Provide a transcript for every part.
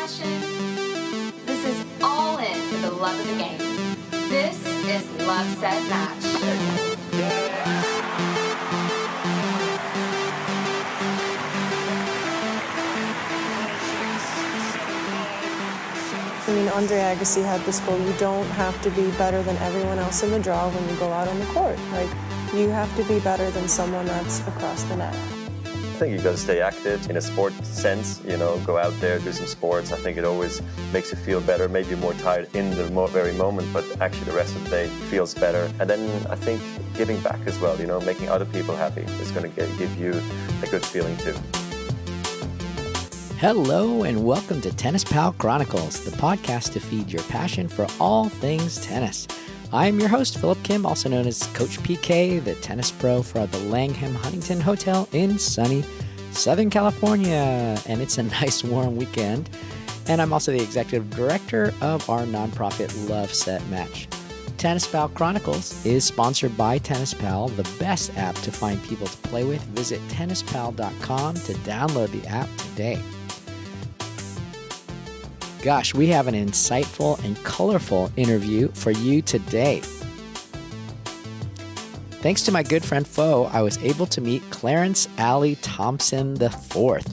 passion. This is all in for the love of the game. This is LoveSetMatch. I mean, Andre Agassi had this quote, you don't have to be better than everyone else in the draw when you go out on the court. Like, you have to be better than someone that's across the net. I think you've got to stay active in a sport sense, you know, go out there, do some sports. I think it always makes you feel better. Maybe you're more tired in the very moment, but actually the rest of the day feels better. And then I think giving back as well, you know, making other people happy is going to give you a good feeling too. Hello and welcome to Tennis Pal Chronicles, the podcast to feed your passion for all things tennis. I'm your host, Philip Kim, also known as Coach PK, the tennis pro for the Langham Huntington Hotel in sunny Southern California. And it's a nice warm weekend. And I'm also the executive director of our nonprofit LoveSetMatch. Tennis Pal Chronicles is sponsored by Tennis Pal, the best app to find people to play with. Visit tennispal.com to download the app today. Gosh, we have an insightful and colorful interview for you today. Thanks to my good friend Fo, I was able to meet Clarence Alley Thompson IV.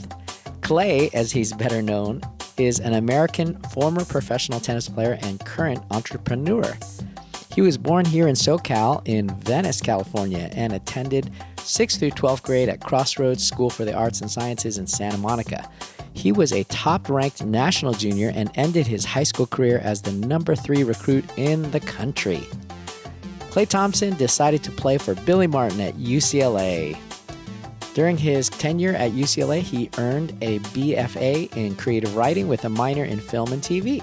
Clay, as he's better known, is an American former professional tennis player and current entrepreneur. He was born here in SoCal in Venice, California, and attended 6th through 12th grade at Crossroads School for the Arts and Sciences in Santa Monica. He was a top-ranked national junior and ended his high school career as the number 3 recruit in the country. Klay Thompson decided to play for Billy Martin at UCLA. During his tenure at UCLA, he earned a BFA in creative writing with a minor in film and TV.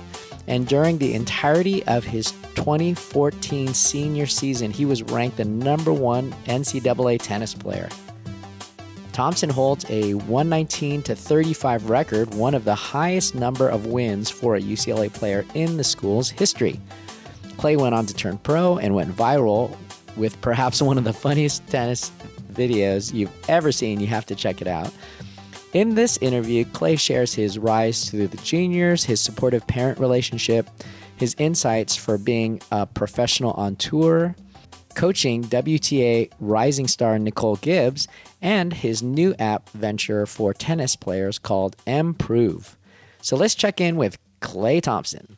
And during the entirety of his 2014 senior season, he was ranked the number 1 NCAA tennis player. Thompson holds a 119-35 record, one of the highest number of wins for a UCLA player in the school's history. Clay went on to turn pro and went viral with perhaps one of the funniest tennis videos you've ever seen. You have to check it out. In this interview, Clay shares his rise through the juniors, his supportive parent relationship, his insights for being a professional on tour, coaching WTA rising star Nicole Gibbs, and his new app venture for tennis players called MprooV. So let's check in with Klay Thompson.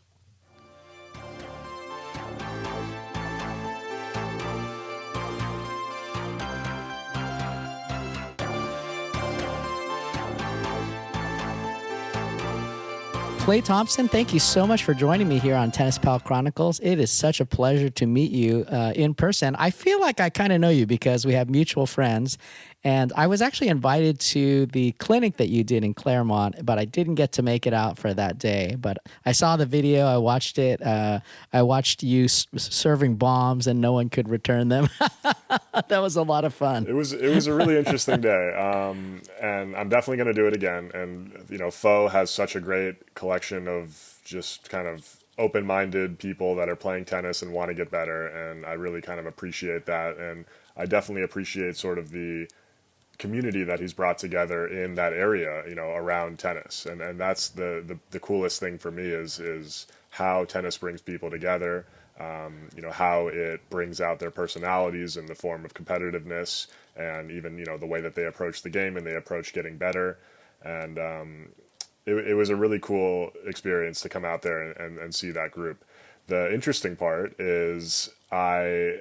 Klay Thompson, thank you so much for joining me here on Tennis Pal Chronicles. It is such a pleasure to meet you in person. I feel like I kind of know you because we have mutual friends, and I was actually invited to the clinic that you did in Claremont, but I didn't get to make it out for that day. But I saw the video, I watched it. I watched you serving bombs and no one could return them. That was a lot of fun. It was a really interesting day, and I'm definitely going to do it again. And you know, Fo has such a great collection of just kind of open-minded people that are playing tennis and want to get better, and I really kind of appreciate that. And I definitely appreciate sort of the community that he's brought together in that area, you know, around tennis. And that's the coolest thing for me is how tennis brings people together. You know, how it brings out their personalities in the form of competitiveness, and even, you know, the way that they approach the game and they approach getting better. And it was a really cool experience to come out there and see that group. The interesting part is I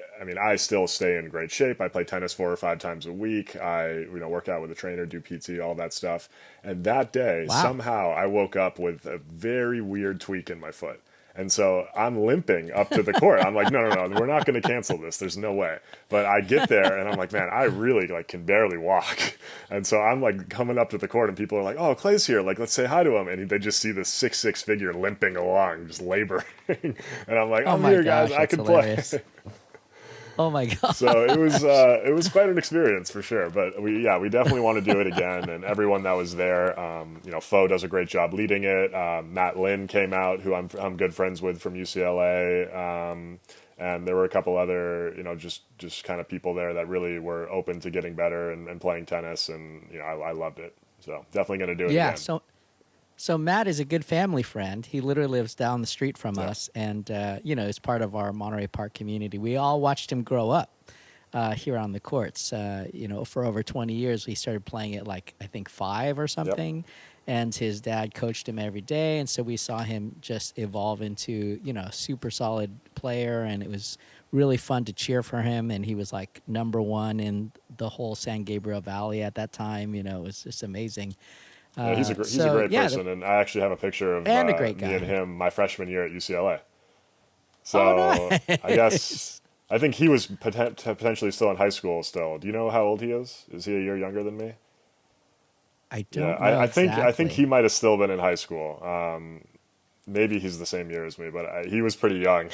still stay in great shape. I play tennis 4 or 5 times a week. I work out with a trainer, do PT, all that stuff. And that day, somehow I woke up with a very weird tweak in my foot. And so I'm limping up to the court. I'm like, no, we're not going to cancel this. There's no way. But I get there and I'm like, man, I really can barely walk. And so I'm like coming up to the court and people are like, oh, Clay's here. Like, let's say hi to him. And they just see this 6'6" figure limping along, just laboring. And I'm like, I'm here, guys. I can play. Oh my God. So it was quite an experience for sure. But we definitely want to do it again. And everyone that was there, Fo does a great job leading it. Matt Lynn came out, who I'm good friends with from UCLA. And there were a couple other, just kind of people there that really were open to getting better and playing tennis. And, I loved it. So definitely going to do it again. So Matt is a good family friend. He literally lives down the street from us, and is part of our Monterey Park community. We all watched him grow up here on the courts. For over 20 years, he started playing at I think 5 or something, and his dad coached him every day, and so we saw him just evolve into a super solid player, and it was really fun to cheer for him. And he was #1 in the whole San Gabriel Valley at that time. It was just amazing. Yeah, he's a great person, and I actually have a picture of a great guy. me and him my freshman year at UCLA. So nice. I think he was potentially still in high school still. Do you know how old he is? Is he a year younger than me? I don't know I exactly. think he might have still been in high school. Maybe he's the same year as me, but he was pretty young,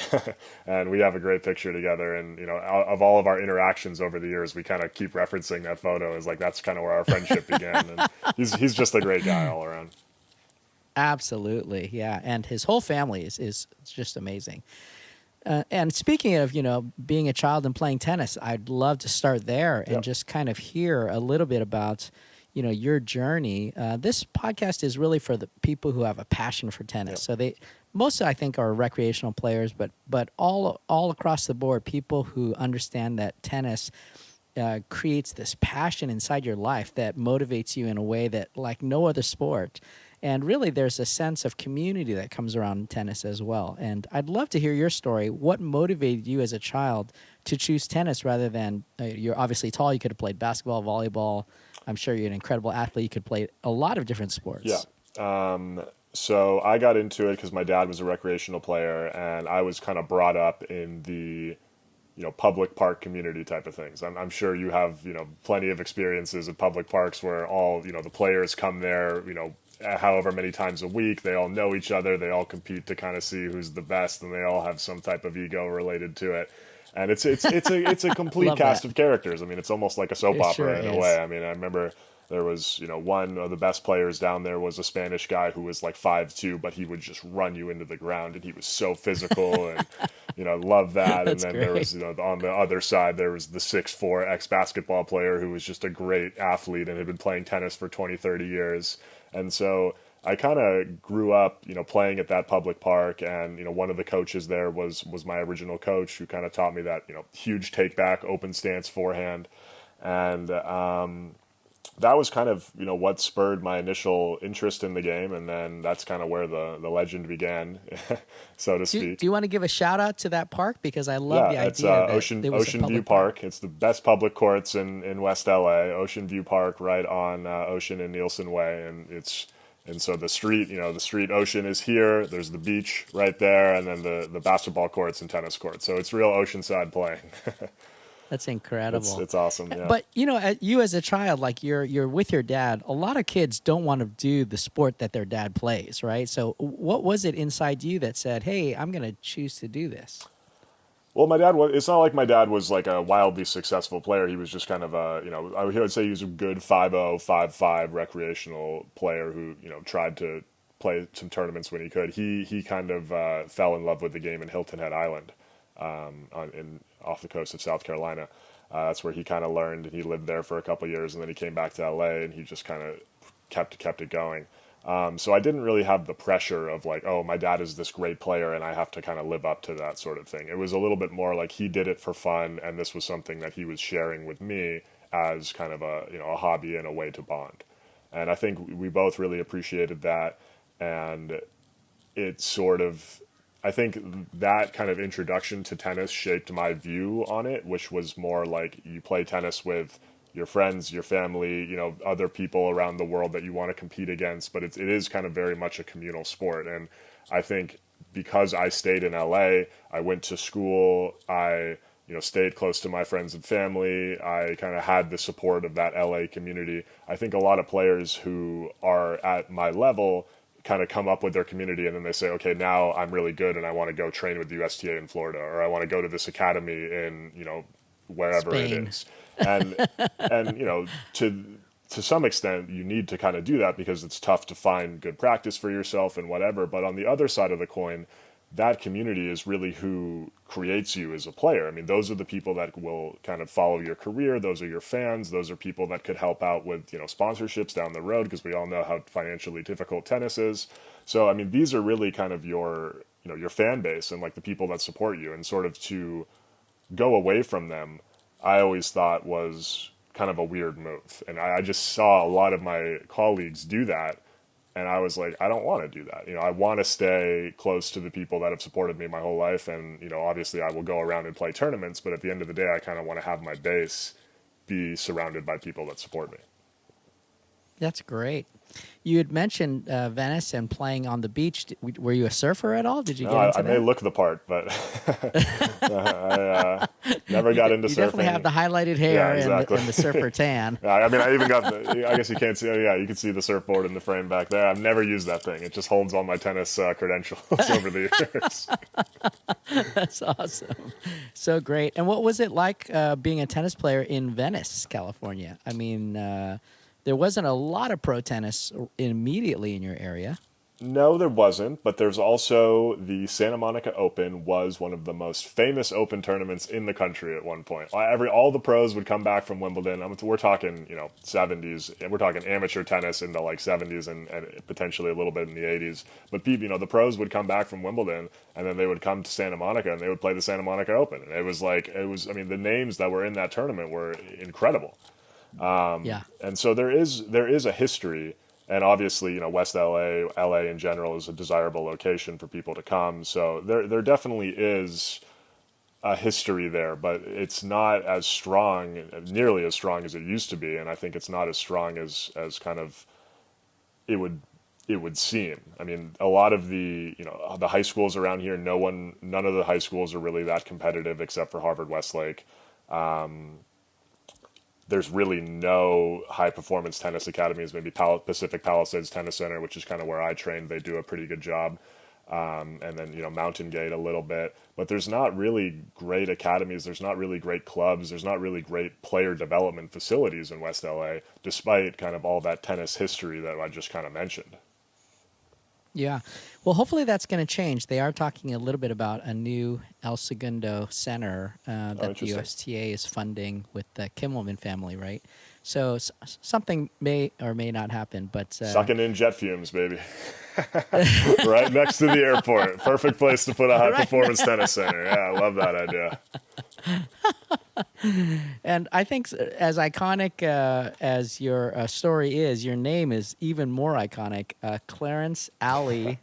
and we have a great picture together. And of all of our interactions over the years, we kind of keep referencing that photo as that's kind of where our friendship began. And he's just a great guy all around. Absolutely, yeah, and his whole family is just amazing. And speaking of being a child and playing tennis, I'd love to start there and just kind of hear a little bit about your journey. This podcast is really for the people who have a passion for tennis. So most I think are recreational players, but all across the board, people who understand that tennis creates this passion inside your life that motivates you in a way that like no other sport. And really, there's a sense of community that comes around tennis as well. And I'd love to hear your story. What motivated you as a child to choose tennis rather than, you're obviously tall, you could have played basketball, volleyball. I'm sure you're an incredible athlete. You could play a lot of different sports. Yeah. So I got into it because my dad was a recreational player, and I was kind of brought up in the public park community type of things. I'm sure you have, plenty of experiences at public parks where all, the players come there, however many times a week. They all know each other. They all compete to kind of see who's the best, and they all have some type of ego related to it. And it's a complete cast of characters. I mean, it's almost like a soap opera in a way. I mean, I remember there was, one of the best players down there was a Spanish guy who was like 5'2", but he would just run you into the ground, and he was so physical, and love that. And then there was, on the other side, there was the 6'4" ex-basketball player who was just a great athlete and had been playing tennis for 20, 30 years. And so I kind of grew up, playing at that public park, and one of the coaches there was my original coach, who kind of taught me that huge take back, open stance forehand, and that was kind of what spurred my initial interest in the game, and then that's kind of where the legend began, so to speak. Do you want to give a shout out to that park, because I love the idea that Ocean View Park. It's the best public courts in West LA. Ocean View Park, right on Ocean and Nielsen Way, and so the street Ocean is here. There's the beach right there, and then the basketball courts and tennis courts. So it's real oceanside playing. That's incredible. It's awesome. Yeah. But you as a child, like you're with your dad. A lot of kids don't want to do the sport that their dad plays, right? So what was it inside you that said, "Hey, I'm going to choose to do this"? Well, it's not like my dad was like a wildly successful player. He was just kind of I would say he was a good 5'0", 5'5" recreational player who, tried to play some tournaments when he could. He kind of fell in love with the game in Hilton Head Island, off the coast of South Carolina. That's where he kind of learned, and he lived there for a couple of years, and then he came back to LA, and he just kind of kept it going. So I didn't really have the pressure of like, oh, my dad is this great player and I have to kind of live up to that sort of thing. It was a little bit more like he did it for fun, and this was something that he was sharing with me as kind of a hobby and a way to bond. And I think we both really appreciated that, and it sort of, I think that kind of introduction to tennis shaped my view on it, which was more like you play tennis with your friends, your family, other people around the world that you want to compete against, but it is kind of very much a communal sport. And I think because I stayed in LA, I went to school, I stayed close to my friends and family, I kind of had the support of that LA community. I think a lot of players who are at my level kind of come up with their community, and then they say, okay, now I'm really good and I want to go train with the USTA in Florida, or I want to go to this academy in, wherever Spain. It is. And to some extent, you need to kind of do that because it's tough to find good practice for yourself and whatever. But on the other side of the coin, that community is really who creates you as a player. I mean, those are the people that will kind of follow your career. Those are your fans. Those are people that could help out with, sponsorships down the road, because we all know how financially difficult tennis is. So, I mean, these are really kind of your fan base and like the people that support you, and sort of to go away from them, I always thought was kind of a weird move. And I just saw a lot of my colleagues do that. And I was like, I don't want to do that. I want to stay close to the people that have supported me my whole life. And, obviously I will go around and play tournaments, but at the end of the day, I kind of want to have my base be surrounded by people that support me. That's great. You had mentioned Venice and playing on the beach. Were you a surfer at all? Did you get into I that? may look the part, but I never got into surfing. You definitely have the highlighted hair and the surfer tan. I mean, I even got I guess you can't see. Oh, yeah, you can see the surfboard in the frame back there. I've never used that thing. It just holds all my tennis credentials over the years. That's awesome. So great. And what was it like being a tennis player in Venice, California? I mean, there wasn't a lot of pro tennis immediately in your area. No, there wasn't, but there's also the Santa Monica Open was one of the most famous open tournaments in the country at one point. All the pros would come back from Wimbledon. We're talking, 70s. We're talking amateur tennis in the like 70s and potentially a little bit in the 80s. But people, the pros would come back from Wimbledon, and then they would come to Santa Monica and they would play the Santa Monica Open. And I mean, the names that were in that tournament were incredible. And so there is a history, and obviously, West LA in general is a desirable location for people to come. So there definitely is a history there, but it's not as strong, nearly as strong as it used to be. And I think it's not as strong as kind of it would seem. I mean, a lot of the high schools around here, none of the high schools are really that competitive except for Harvard Westlake. There's really no high-performance tennis academies. Maybe Pacific Palisades Tennis Center, which is kind of where I trained, they do a pretty good job. And then, Mountain Gate a little bit. But there's not really great academies. There's not really great clubs. There's not really great player development facilities in West LA, despite kind of all that tennis history that I just kind of mentioned. Yeah. Well, hopefully that's going to change. They are talking a little bit about a new El Segundo Center that the USTA is funding with the Kimmelman family, right? So something may or may not happen, but... Sucking in jet fumes, baby. Right next to the airport. Perfect place to put a high-performance tennis center. Yeah, I love that idea. And I think as iconic as your story is, your name is even more iconic. Clarence Alley.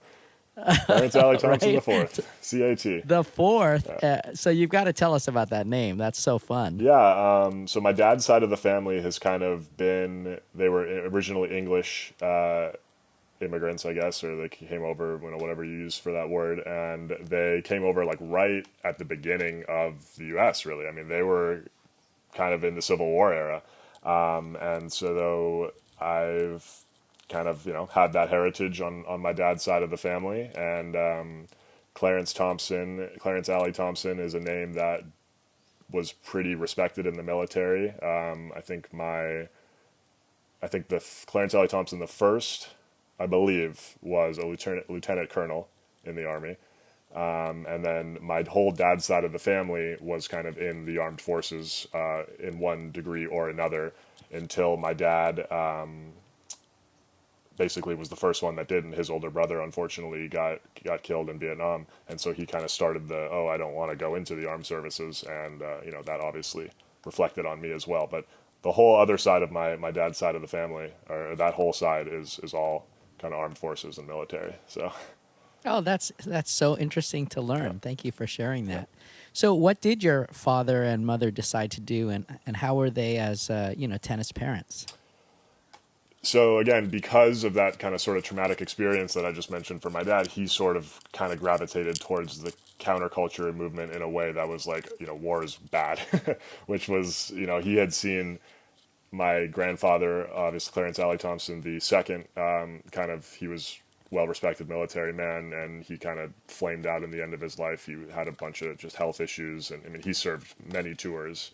Clarence Alley Thompson, right? the fourth. CAT. The fourth. So you've got to tell us about that name. That's so fun. Yeah. So my dad's side of the family has kind of been, they were originally English immigrants, I guess, or they came over, whatever you use for that word, and they came over like right at the beginning of the U.S., really. I mean, they were kind of in the Civil War era. And so though I've kind of, had that heritage on my dad's side of the family, and Clarence Alley Thompson is a name that was pretty respected in the military. I think the Clarence Alley Thompson the first, I believe, was a lieutenant colonel in the Army. And then my whole dad's side of the family was kind of in the armed forces in one degree or another, until my dad basically was the first one that did, and his older brother unfortunately got killed in Vietnam. And so he kind of started I don't want to go into the armed services, and that obviously reflected on me as well. But the whole other side of my dad's side of the family, or that whole side, is all kind of armed forces and military. So, oh, that's so interesting to learn. Yeah. Thank you for sharing that. Yeah. So, what did your father and mother decide to do, and how were they as tennis parents? So again, because of that kind of sort of traumatic experience that I just mentioned for my dad, he sort of kind of gravitated towards the counterculture movement in a way that was like, war is bad, which was, he had seen my grandfather, obviously Clarence Alley Thompson, the second, he was well-respected military man, and he kind of flamed out in the end of his life. He had a bunch of just health issues, and I mean, he served many tours.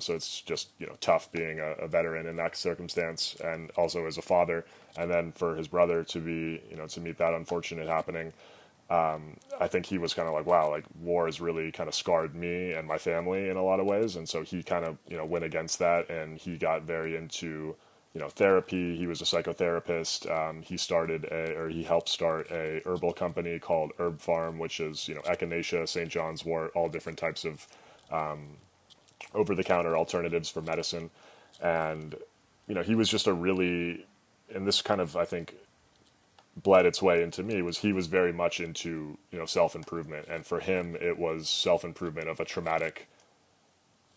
So it's just, tough being a veteran in that circumstance, and also as a father. And then for his brother to be, to meet that unfortunate happening. I think he was kind of like, wow, like war has really kind of scarred me and my family in a lot of ways. And so he kind of, went against that, and he got very into, therapy. He was a psychotherapist. He helped start a herbal company called Herb Farm, which is, echinacea, St. John's wort, all different types of over-the-counter alternatives for medicine. And, he was just a really, and this kind of, I think, bled its way into me, was he was very much into, self-improvement. And for him, it was self-improvement of a traumatic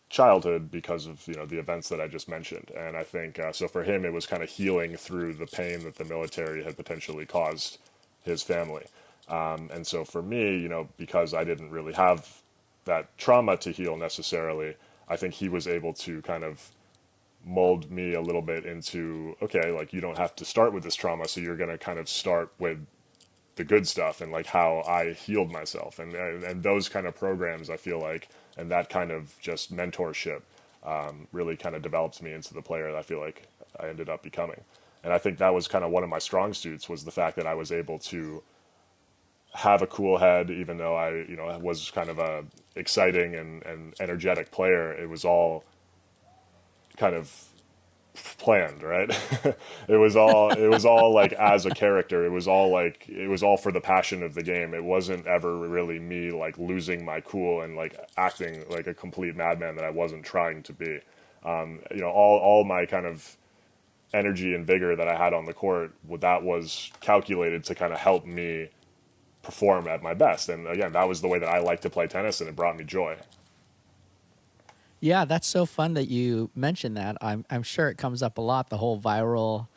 childhood because of, the events that I just mentioned. And I think, so for him, it was kind of healing through the pain that the military had potentially caused his family. And so for me, because I didn't really have that trauma to heal necessarily, I think he was able to kind of mold me a little bit into, okay, like you don't have to start with this trauma, so you're going to kind of start with the good stuff and like how I healed myself, and those kind of programs, I feel like, and that kind of just mentorship really kind of developed me into the player that I feel like I ended up becoming. And I think that was kind of one of my strong suits, was the fact that I was able to have a cool head, even though I was kind of a exciting and energetic player. It was all kind of planned, right? It was all like as a character. It was all for the passion of the game. It wasn't ever really me like losing my cool and like acting like a complete madman that I wasn't trying to be. All my kind of energy and vigor that I had on the court, that was calculated to kind of help me perform at my best. And again, that was the way that I like to play tennis, and it brought me joy. Yeah, that's so fun that you mentioned that. I'm sure it comes up a lot, the whole viral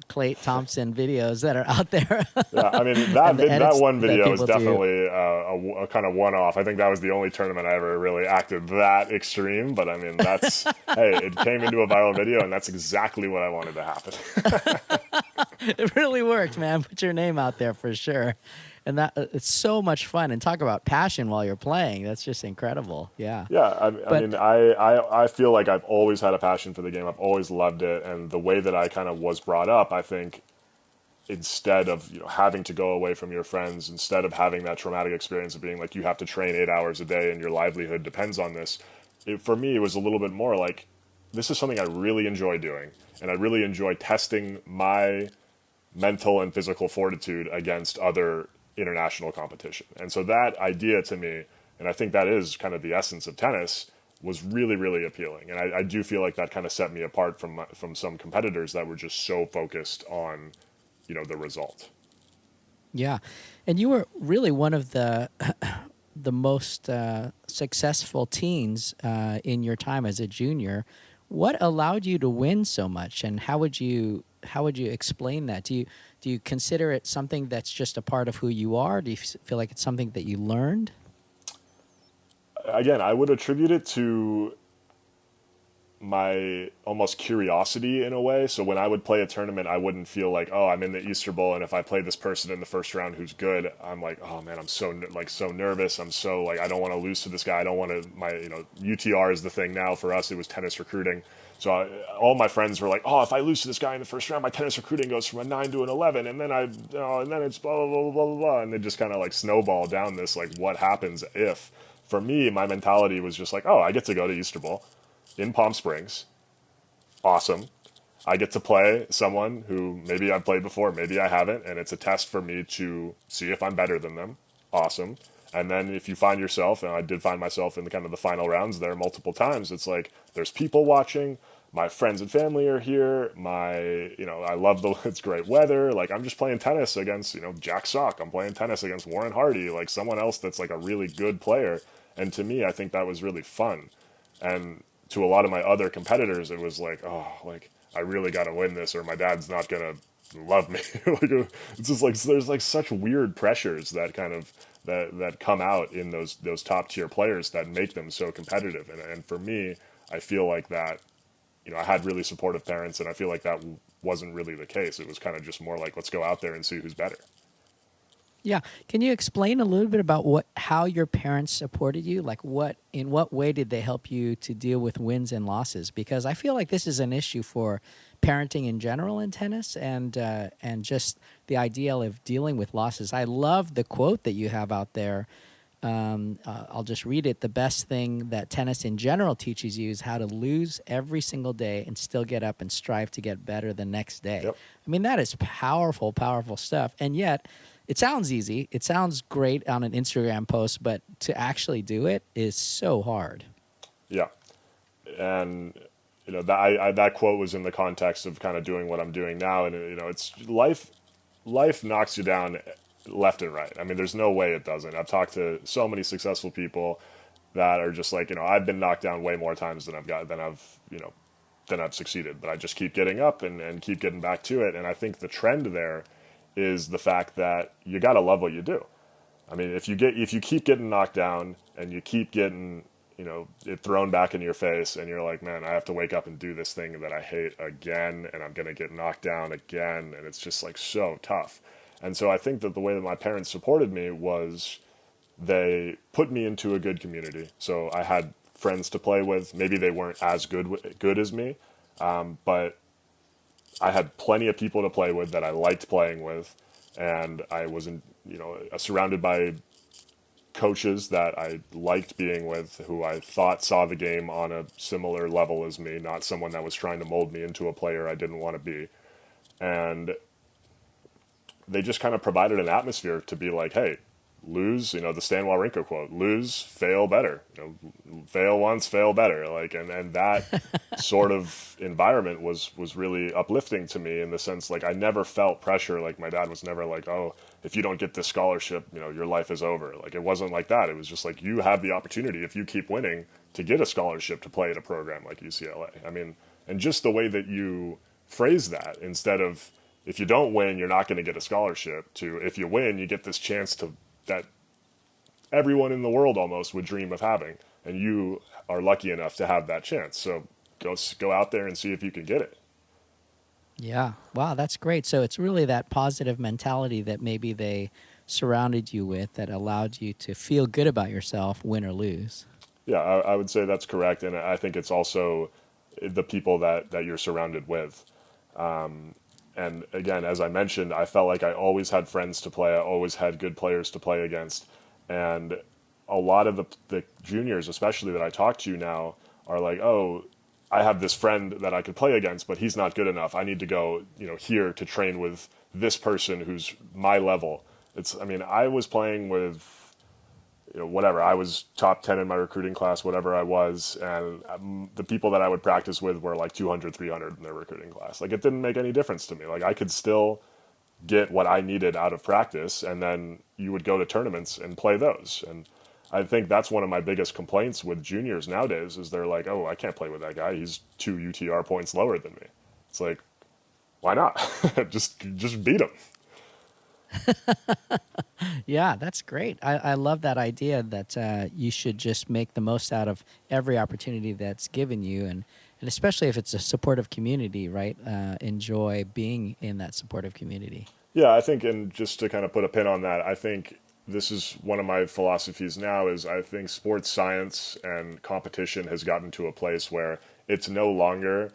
Clay Thompson videos that are out there. Yeah, I mean, that one video is definitely a kind of one-off. I think that was the only tournament I ever really acted that extreme. But I mean, that's, hey, it came into a viral video, and that's exactly what I wanted to happen. It really worked, man. Put your name out there for sure. And that it's so much fun. And talk about passion while you're playing. That's just incredible. Yeah. Yeah, I feel like I've always had a passion for the game. I've always loved it. And the way that I kind of was brought up, I think, instead of having to go away from your friends, instead of having that traumatic experience of being like you have to train 8 hours a day and your livelihood depends on this, for me it was a little bit more like, this is something I really enjoy doing, and I really enjoy testing my mental and physical fortitude against other international competition. And so that idea to me, and I think that is kind of the essence of tennis, was really, really appealing. And I do feel like that kind of set me apart from some competitors that were just so focused on, the result. Yeah. And you were really one of the the most successful teens in your time as a junior. What allowed you to win so much, and how would you explain that? Do you consider it something that's just a part of who you are? Do you feel like it's something that you learned? Again, I would attribute it to my almost curiosity in a way. So when I would play a tournament, I wouldn't feel like, oh, I'm in the Easter Bowl, and if I play this person in the first round who's good, I'm like, oh man, I'm so nervous. I'm so like, I don't want to lose to this guy. I don't want to, UTR is the thing now. For us, it was tennis recruiting. So all my friends were like, oh, if I lose to this guy in the first round, my tennis recruiting goes from a 9 to an 11, and then and then it's blah, blah, blah, blah, blah, blah. And they just kind of like snowball down this, like, what happens if? For me, my mentality was just like, oh, I get to go to Easter Bowl in Palm Springs. Awesome. I get to play someone who maybe I've played before, maybe I haven't, and it's a test for me to see if I'm better than them. Awesome. And then if you find yourself, and I did find myself in the kind of the final rounds there multiple times, it's like there's people watching, my friends and family are here, I love it's great weather, like I'm just playing tennis against, Jack Sock, I'm playing tennis against Warren Hardy, like someone else that's like a really good player. And to me, I think that was really fun. And to a lot of my other competitors, it was like, oh, like I really got to win this, or my dad's not gonna love me. It's just like there's like such weird pressures that kind of that come out in those top tier players that make them so competitive. And for me, I feel like that, I had really supportive parents, and I feel like that wasn't really the case. It was kind of just more like, let's go out there and see who's better. Yeah. Can you explain a little bit about how your parents supported you? Like in what way did they help you to deal with wins and losses? Because I feel like this is an issue for parenting in general in tennis, and just the ideal of dealing with losses. I love the quote that you have out there. I'll just read it. The best thing that tennis in general teaches you is how to lose every single day and still get up and strive to get better the next day. Yep. I mean, that is powerful, powerful stuff. And yet, it sounds easy. It sounds great on an Instagram post, but to actually do it is so hard. Yeah. And, you know, that quote was in the context of kind of doing what I'm doing now. And, you know, it's life knocks you down left and right. I mean, there's no way it doesn't. I've talked to so many successful people that are just like, you know, I've been knocked down way more times than I've succeeded, but I just keep getting up and keep getting back to it. And I think the trend there is the fact that you got to love what you do. I mean, if you keep getting knocked down and you keep getting, you know, it thrown back in your face, and you're like, man, I have to wake up and do this thing that I hate again, and I'm going to get knocked down again, and it's just like so tough. And so I think that the way that my parents supported me was they put me into a good community. So I had friends to play with. Maybe they weren't as good as me, but I had plenty of people to play with that I liked playing with, and I was surrounded by coaches that I liked being with, who I thought saw the game on a similar level as me, not someone that was trying to mold me into a player I didn't want to be. And they just kind of provided an atmosphere to be like, hey, lose, you know, the Stan Wawrinka quote, lose, fail better, you know, fail once, fail better. Like, and that sort of environment was really uplifting to me, in the sense, like, I never felt pressure. Like, my dad was never like, oh, if you don't get this scholarship, you know, your life is over. Like, it wasn't like that. It was just like, you have the opportunity, if you keep winning, to get a scholarship to play at a program like UCLA. I mean, and just the way that you phrase that, instead of, if you don't win, you're not going to get a scholarship, to, if you win, you get this chance to, that everyone in the world almost would dream of having, and you are lucky enough to have that chance. So go out there and see if you can get it. Yeah. Wow, that's great. So it's really that positive mentality that maybe they surrounded you with that allowed you to feel good about yourself, win or lose. Yeah, I would say that's correct. And I think it's also the people that you're surrounded with. And again, as I mentioned, I felt like I always had friends to play. I always had good players to play against. And a lot of the juniors, especially that I talk to now, are like, oh, I have this friend that I could play against, but he's not good enough. I need to go, you know, here to train with this person who's my level. I mean, I was playing with, you know, whatever. I was top 10 in my recruiting class, whatever I was. And the people that I would practice with were like 200, 300 in their recruiting class. Like, it didn't make any difference to me. Like, I could still get what I needed out of practice, and then you would go to tournaments and play those. And I think that's one of my biggest complaints with juniors nowadays, is they're like, oh, I can't play with that guy. He's 2 UTR points lower than me. It's like, why not? just beat him. Yeah, that's great. I love that idea that you should just make the most out of every opportunity that's given you, and especially if it's a supportive community, right? Enjoy being in that supportive community. Yeah, I think, and just to kind of put a pin on that, I think this is one of my philosophies now, is I think sports science and competition has gotten to a place where it's no longer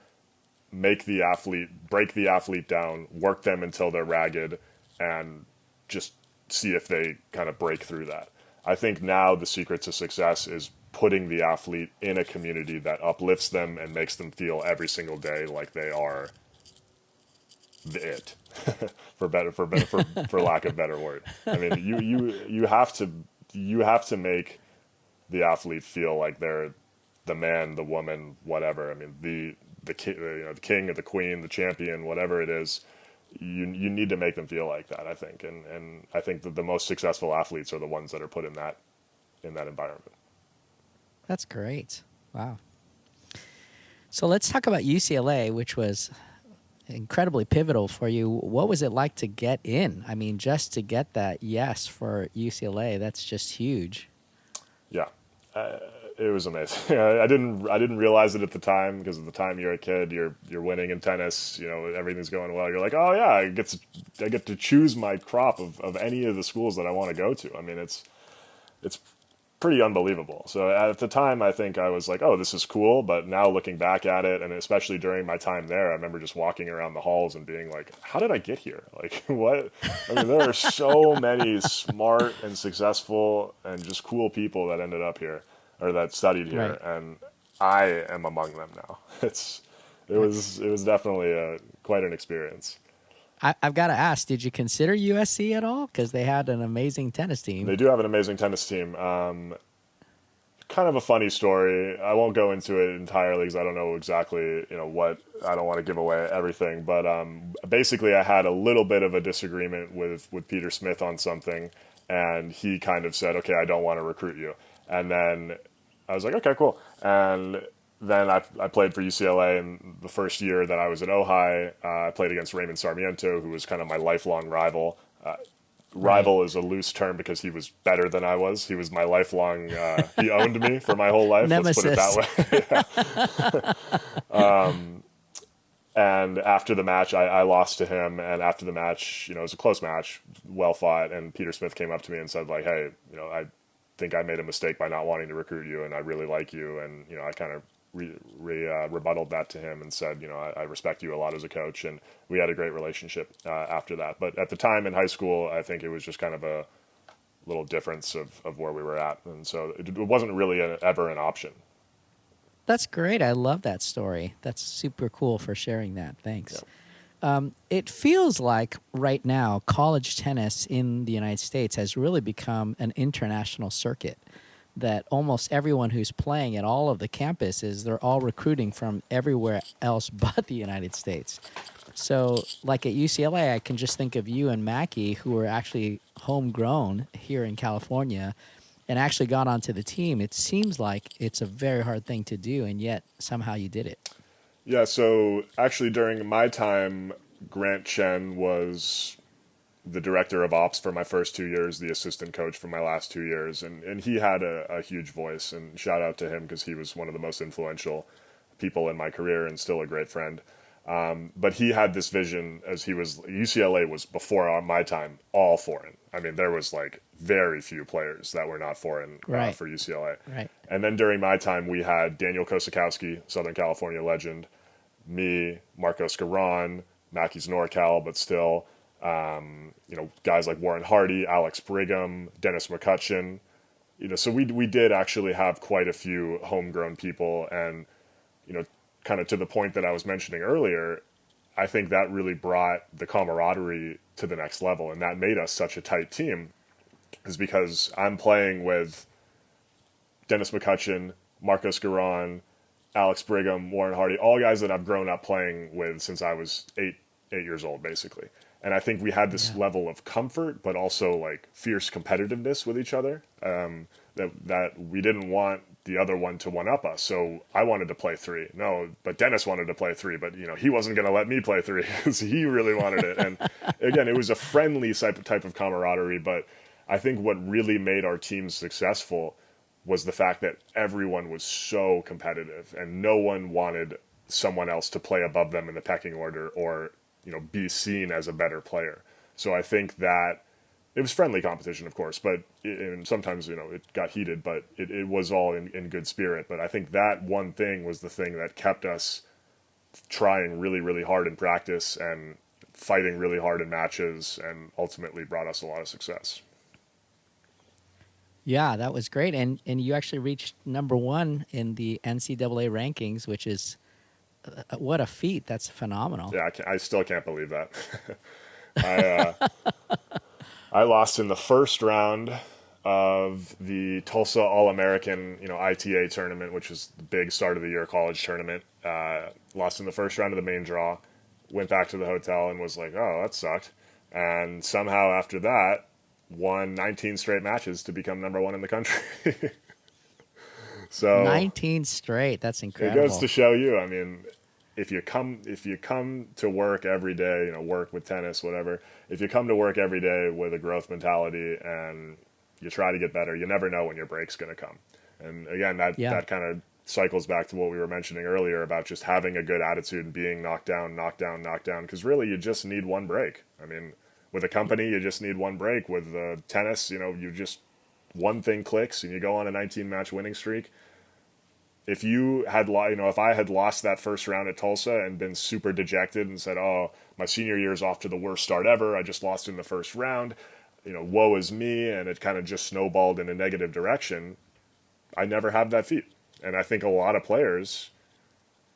break the athlete down, work them until they're ragged, and just see if they kind of break through that. I think now the secret to success is putting the athlete in a community that uplifts them and makes them feel every single day like they are it, for lack of a better word. I mean, you have to make the athlete feel like they're the man, the woman, whatever. I mean, the king or the queen, the champion, whatever it is. You need to make them feel like that, I think, and I think that the most successful athletes are the ones that are put in that environment. That's great. Wow. So let's talk about UCLA, which was incredibly pivotal for you. What was it like to get in? I mean, just to get that yes for UCLA, that's just huge. Yeah. It was amazing. I didn't realize it at the time, because at the time you're a kid, you're winning in tennis, everything's going well. You're like, oh yeah, I get to choose my crop of any of the schools that I want to go to. I mean, it's pretty unbelievable. So at the time, I think I was like, oh, this is cool. But now looking back at it, and especially during my time there, I remember just walking around the halls and being like, how did I get here? Like, what? I mean, there are so many smart and successful and just cool people that ended up here, or that studied here. Right. And I am among them now. It was definitely quite an experience. I've got to ask, did you consider USC at all? Because they had an amazing tennis team. They do have an amazing tennis team. Kind of a funny story. I won't go into it entirely because I don't know exactly, what. I don't want to give away everything. But basically, I had a little bit of a disagreement with Peter Smith on something, and he kind of said, "Okay, I don't want to recruit you." And then I was like, "Okay, cool." And then I played for UCLA, and the first year that I was at Ojai, I played against Raymond Sarmiento, who was kind of my lifelong rival. Rival is a loose term because he was better than I was. He was my lifelong, he owned me for my whole life. Nemesis. Let's put it that way. And after the match, I lost to him. And after the match, it was a close match, well fought. And Peter Smith came up to me and said, like, hey, I think I made a mistake by not wanting to recruit you, and I really like you. And, I kind of rebutted that to him and said, I respect you a lot as a coach, and we had a great relationship after that. But at the time in high school, I think it was just kind of a little difference of where we were at, and so it wasn't really ever an option. That's great. I love that story. That's super cool for sharing that. Thanks. Yeah. It feels like right now college tennis in the United States has really become an international circuit, that almost everyone who's playing at all of the campuses, they're all recruiting from everywhere else but the United States. So like at UCLA, I can just think of you and Mackie, who are actually homegrown here in California and actually got onto the team. It seems like it's a very hard thing to do, and yet somehow you did it. Yeah, so actually during my time, Grant Chen was the director of ops for my first 2 years, the assistant coach for my last 2 years. And he had a huge voice, and shout out to him because he was one of the most influential people in my career and still a great friend. But he had this vision UCLA was before my time, all foreign. I mean, there was like very few players that were not foreign for UCLA. Right. And then during my time, we had Daniel Kosakowski, Southern California legend, me, Marco Scarron, Mackey's NorCal, but still, guys like Warren Hardy, Alex Brigham, Dennis McCutcheon. So we did actually have quite a few homegrown people, and, kind of to the point that I was mentioning earlier, I think that really brought the camaraderie to the next level, and that made us such a tight team, is because I'm playing with Dennis McCutcheon, Marco Scarron, Alex Brigham, Warren Hardy, all guys that I've grown up playing with since I was eight years old, basically. And I think we had this level of comfort, but also like fierce competitiveness with each other, that we didn't want the other one to one-up us. So I wanted to play three. No, but Dennis wanted to play three, but he wasn't going to let me play three because he really wanted it. And again, it was a friendly type of camaraderie, but I think what really made our team successful was the fact that everyone was so competitive, and no one wanted someone else to play above them in the pecking order or be seen as a better player. So I think that it was friendly competition, of course, but and sometimes it got heated, but it was all in good spirit. But I think that one thing was the thing that kept us trying really, really hard in practice and fighting really hard in matches, and ultimately brought us a lot of success. Yeah, that was great. And you actually reached #1 in the NCAA rankings, which is what a feat. That's phenomenal. Yeah, I still can't believe that. I lost in the first round of the Tulsa All-American, ITA tournament, which is the big start of the year college tournament. Lost in the first round of the main draw. Went back to the hotel and was like, oh, that sucked. And somehow after that, won 19 straight matches to become #1 in the country. So 19 straight. That's incredible. It goes to show you, I mean, if you come to work every day, work with tennis, whatever, if you come to work every day with a growth mentality and you try to get better, you never know when your break's going to come. And again, that kind of cycles back to what we were mentioning earlier about just having a good attitude and being knocked down, because really you just need one break. I mean, with a company, you just need one break. With tennis, you just one thing clicks and you go on a 19-match winning streak. If you had, if I had lost that first round at Tulsa and been super dejected and said, "Oh, my senior year is off to the worst start ever. I just lost in the first round. Woe is me," and it kind of just snowballed in a negative direction, I never have that feat. And I think a lot of players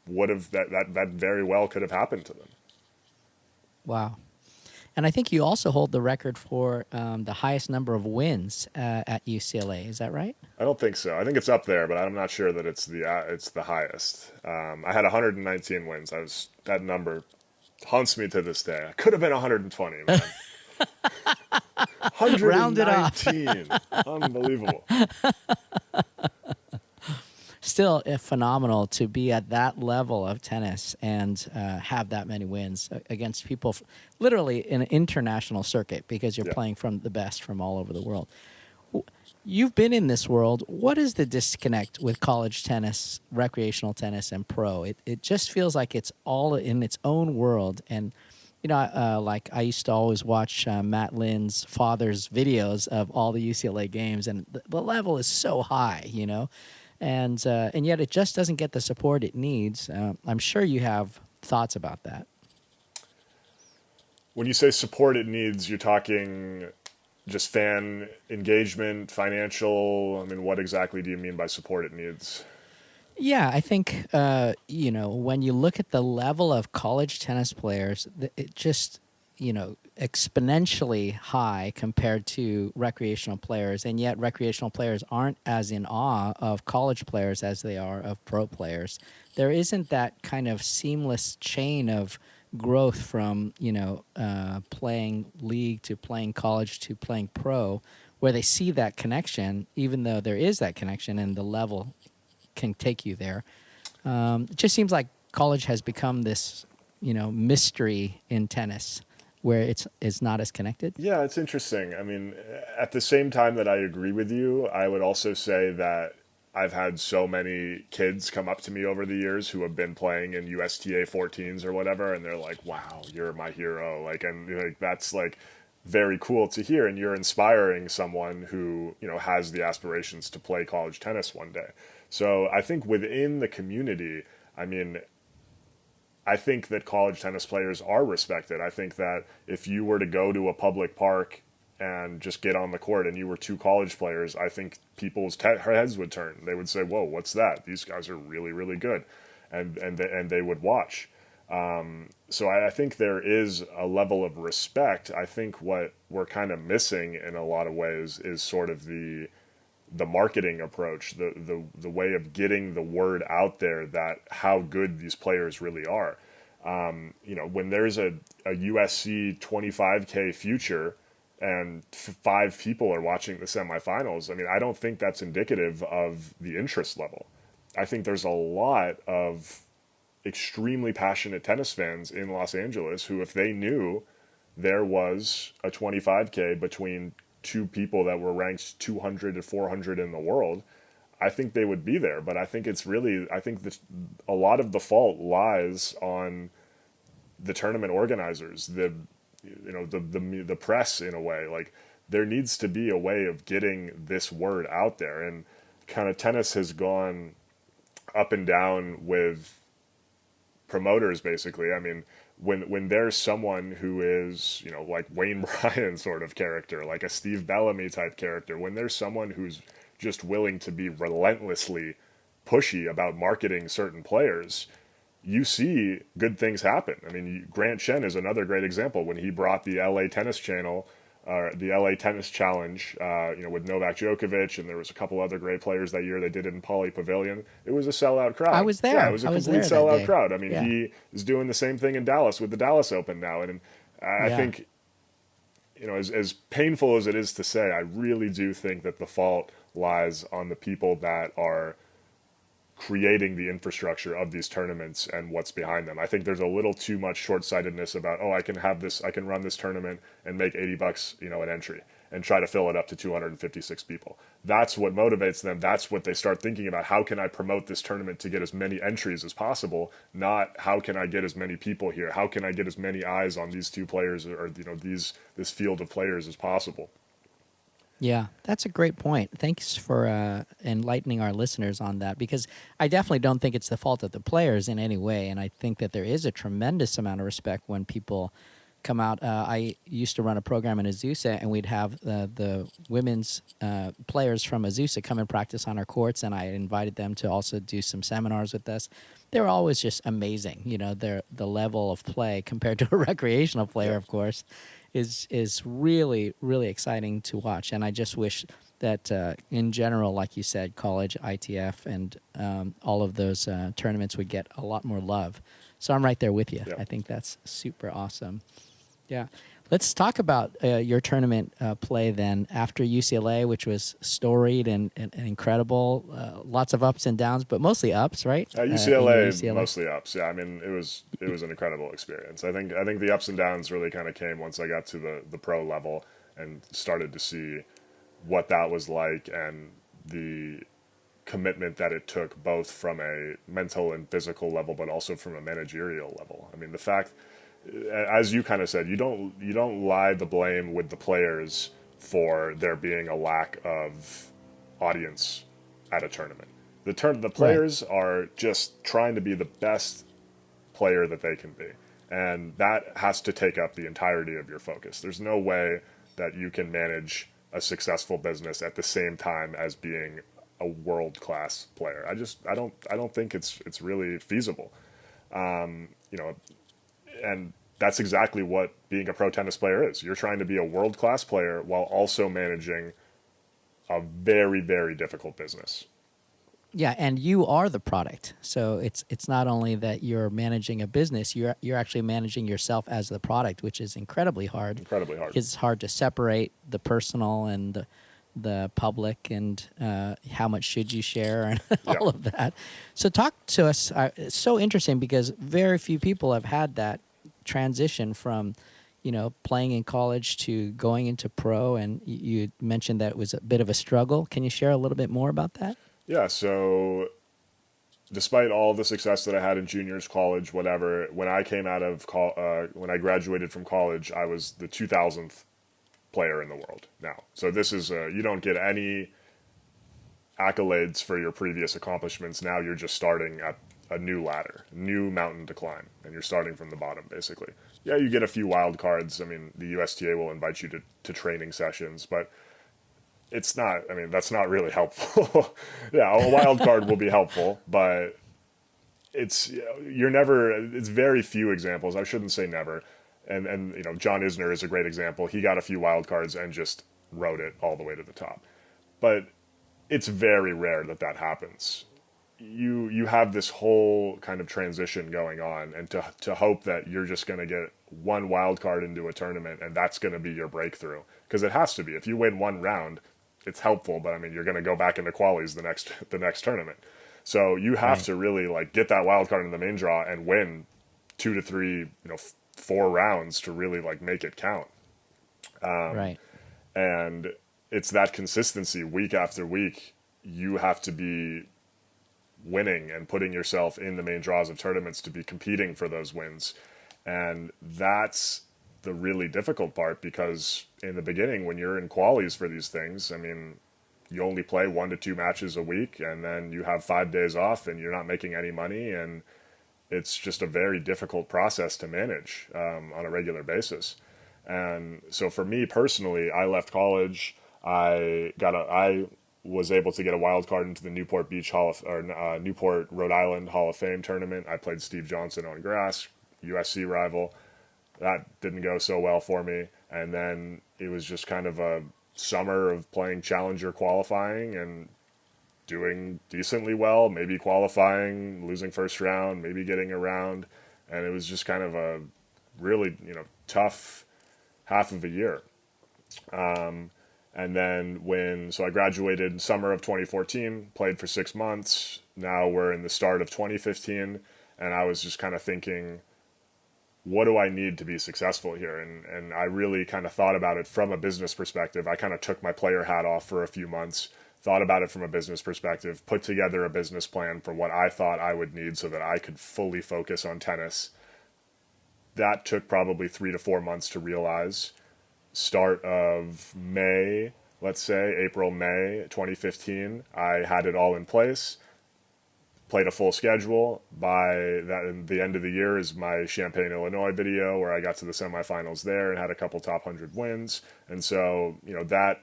would have, that very well could have happened to them. Wow. And I think you also hold the record for the highest number of wins at UCLA. Is that right? I don't think so. I think it's up there, but I'm not sure that it's the highest. I had 119 wins. That number haunts me to this day. I could have been 120, man. 119. Round it off. Unbelievable. Still phenomenal to be at that level of tennis and have that many wins against people literally in an international circuit, because you're playing from the best from all over the world. You've been in this world. What is the disconnect with college tennis, recreational tennis, and pro? It just feels like it's all in its own world. And, like I used to always watch Matt Lynn's father's videos of all the UCLA games, and the level is so high, And yet it just doesn't get the support it needs. I'm sure you have thoughts about that. When you say support it needs, you're talking just fan engagement, financial. I mean, what exactly do you mean by support it needs? Yeah, I think, when you look at the level of college tennis players, it just, exponentially high compared to recreational players, and yet recreational players aren't as in awe of college players as they are of pro players. There isn't that kind of seamless chain of growth from, playing league to playing college to playing pro, where they see that connection, even though there is that connection and the level can take you there. It just seems like college has become this, mystery in tennis, where it's not as connected? Yeah, it's interesting. I mean, at the same time that I agree with you, I would also say that I've had so many kids come up to me over the years who have been playing in USTA 14s or whatever, and they're like, "Wow, you're my hero." And that's very cool to hear, and you're inspiring someone who, has the aspirations to play college tennis one day. So I think within the community, I think that college tennis players are respected. I think that if you were to go to a public park and just get on the court and you were two college players, I think people's heads would turn. They would say, "Whoa, what's that? These guys are really, really good." And they would watch. So I think there is a level of respect. I think what we're kind of missing in a lot of ways is sort of the marketing approach, the way of getting the word out there that how good these players really are. When there's a USC 25K future and 5 people are watching the semifinals, I don't think that's indicative of the interest level. I think there's a lot of extremely passionate tennis fans in Los Angeles who, if they knew there was a 25K between 2 people that were ranked 200 to 400 in the world, I think they would be there. But I think that a lot of the fault lies on the tournament organizers, the press in a way. There needs to be a way of getting this word out there, and kind of tennis has gone up and down with promoters, basically. When there's someone who is, like Wayne Bryan sort of character, like a Steve Bellamy type character, when there's someone who's just willing to be relentlessly pushy about marketing certain players, you see good things happen. Grant Shen is another great example. When he brought the LA Tennis Channel, the LA Tennis Challenge, with Novak Djokovic, and there was a couple other great players that year. They did it in Pauley Pavilion. It was a sellout crowd. I was there. Yeah, it was a complete sellout crowd. Yeah. He is doing the same thing in Dallas with the Dallas Open now. And I think, as painful as it is to say, I really do think that the fault lies on the people that are creating the infrastructure of these tournaments and what's behind them. I think there's a little too much short-sightedness about, I can run this tournament and make $80, an entry. and try to fill it up to 256 people. That's what motivates them. That's what they start thinking about. How can I promote this tournament to get as many entries as possible? Not how can I get as many people here? How can I get as many eyes on these two players, or this field of players as possible? Yeah, that's a great point. Thanks for enlightening our listeners on that, because I definitely don't think it's the fault of the players in any way, and I think that there is a tremendous amount of respect when people come out. I used to run a program in Azusa, and we'd have the women's players from Azusa come and practice on our courts, and I invited them to also do some seminars with us. They were always just amazing. The level of play compared to a recreational player, of course, is really, really exciting to watch. And I just wish that in general, like you said, college, ITF, and all of those tournaments would get a lot more love. So I'm right there with you. I think that's super awesome. Yeah. Let's talk about your tournament play then after UCLA, which was storied and incredible. Lots of ups and downs, but mostly ups, right? UCLA, mostly ups. Yeah, I mean it was an incredible experience. I think the ups and downs really kind of came once I got to the pro level and started to see what that was like, and the commitment that it took, both from a mental and physical level, but also from a managerial level. I mean, the fact, as you kind of said, you don't lie the blame with the players for there being a lack of audience at a tournament. The players are just trying to be the best player that they can be, and that has to take up the entirety of your focus. There's no way that you can manage a successful business at the same time as being a world-class player. I don't think it's really feasible. And that's exactly what being a pro tennis player is. You're trying to be a world-class player while also managing a very, very difficult business. Yeah, and you are the product. So it's not only that you're managing a business, you're actually managing yourself as the product, which is incredibly hard. Incredibly hard. It's hard to separate the personal and the public, and how much should you share, and all of that. So talk to us. It's so interesting because very few people have had that transition from, playing in college to going into pro, and you mentioned that it was a bit of a struggle. Can you share a little bit more about that? Yeah, so despite all the success that I had in juniors, college, whatever, when I came out of when I graduated from college, I was the 2000th player in the world now. So this is you don't get any accolades for your previous accomplishments. Now you're just starting at a new ladder, new mountain to climb, and you're starting from the bottom, basically. Yeah, you get a few wild cards. I mean, the USTA will invite you to training sessions, but it's not, that's not really helpful. Yeah, a wild card will be helpful, but it's very few examples. I shouldn't say never. And John Isner is a great example. He got a few wild cards and just rode it all the way to the top. But it's very rare that happens. You have this whole kind of transition going on, and to hope that you're just going to get one wild card into a tournament and that's going to be your breakthrough, because it has to be. If you win one round, it's helpful, but you're going to go back into qualies the next tournament. So you have to really get that wild card in the main draw and win 2 to 3, 4 rounds to really make it count. And it's that consistency week after week. You have to be winning and putting yourself in the main draws of tournaments to be competing for those wins. And that's the really difficult part, because in the beginning, when you're in qualies for these things, you only play 1 to 2 matches a week, and then you have 5 days off and you're not making any money. And it's just a very difficult process to manage on a regular basis. And so for me personally, I left college. I was able to get a wild card into the Newport Newport, Rhode Island Hall of Fame tournament. I played Steve Johnson on grass, USC rival. That didn't go so well for me. And then it was just kind of a summer of playing challenger qualifying and doing decently well, maybe qualifying, losing first round, maybe getting a round. And it was just kind of a really, tough half of a year. And then so I graduated in summer of 2014, played for 6 months. Now we're in the start of 2015. And I was just kind of thinking, what do I need to be successful here? And I really kind of thought about it from a business perspective. I kind of took my player hat off for a few months, thought about it from a business perspective, put together a business plan for what I thought I would need so that I could fully focus on tennis. That took probably 3 to 4 months to realize. Start of May, let's say, April, May 2015, I had it all in place. Played a full schedule. By the end of the year is my Champaign, Illinois video where I got to the semifinals there and had a couple top 100 wins. And so, that,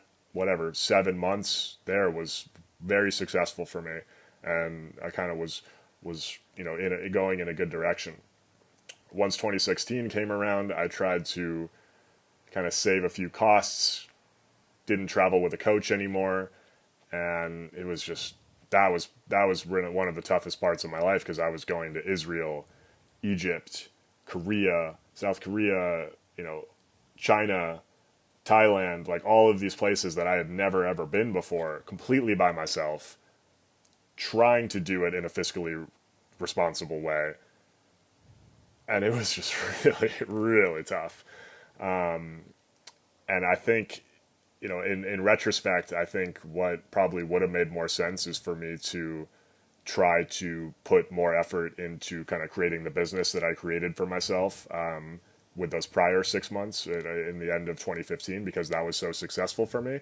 7 months there was very successful for me. And I kind of was going in a good direction. Once 2016 came around, I tried to kind of save a few costs, didn't travel with a coach anymore. And it was just, that was one of the toughest parts of my life because I was going to Israel, Egypt, Korea, South Korea, China, Thailand, like all of these places that I had never ever been before, completely by myself, trying to do it in a fiscally responsible way. And it was just really, really tough. And I think, in retrospect, I think what probably would have made more sense is for me to try to put more effort into kind of creating the business that I created for myself with those prior 6 months in the end of 2015, because that was so successful for me.